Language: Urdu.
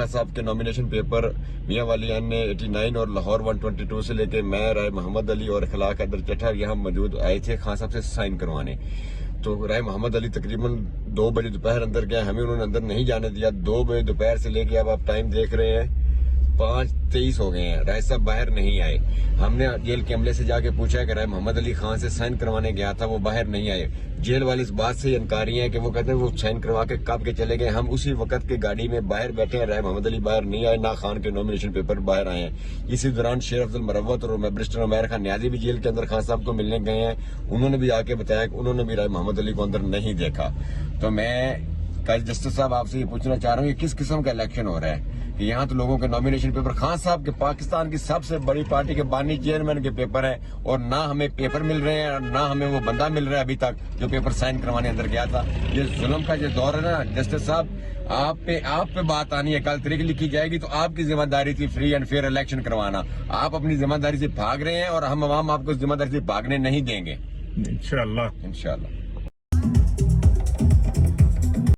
صاحب کے نامینیشن پیپر میاں والیان نے 89 اور لاہور 122 سے لے کے میں رائے محمد علی اور اخلاق حیدر چٹھا یہاں موجود آئے تھے خان صاحب سے سائن کروانے. تو رائے محمد علی تقریباً 2 بجے دوپہر اندر گیا, ہمیں انہوں نے اندر نہیں جانے دیا. 2 بجے دوپہر سے لے کے اب آپ ٹائم دیکھ رہے ہیں 5:23 ہو گئے ہیں, رائے صاحب باہر نہیں آئے. ہم نے جیل کے عملے سے جا کے پوچھا کہ رائے محمد علی خان سے سائن کروانے گیا تھا, وہ باہر نہیں آئے. جیل والے اس بات سے انکاری ہیں کہ وہ کہتے ہیں وہ سائن کروا کے کب کے چلے گئے. ہم اسی وقت کے گاڑی میں باہر بیٹھے ہیں, رائے محمد علی باہر نہیں آئے, نہ خان کے نامینیشن پیپر باہر آئے ہیں. اسی دوران شیر افضل مروت اور بیرسٹر عمیر خان نیازی بھی جیل کے اندر خان صاحب کو ملنے گئے ہیں. انہوں نے بھی آ کے بتایا کہ انہوں نے بھی رائے محمد علی کو اندر نہیں دیکھا. تو میں جسٹس صاحب آپ سے یہ پوچھنا چاہ رہا ہوں کہ کس قسم کا الیکشن ہو رہا ہے کہ یہاں تو لوگوں کے نامینیشن پیپر خان صاحب کے پاکستان کی سب سے بڑی پارٹی کے بانی چیئرمین کے پیپر ہیں, اور نہ ہمیں پیپر مل رہے ہیں اور نہ ہمیں وہ بندہ مل رہا ہے ابھی تک جو پیپر سائن کروانے اندر گیا تھا. یہ ظلم کا جو دور ہے نا جسٹس صاحب, آپ پہ بات آنی ہے, کل تاریخ لکھی جائے گی تو آپ کی ذمہ داری تھی فری اینڈ فیئر الیکشن کروانا. آپ اپنی ذمہ داری سے بھاگ رہے ہیں اور ہم عوام آپ کو ذمہ داری سے بھاگنے نہیں دیں گے. انشاءاللہ.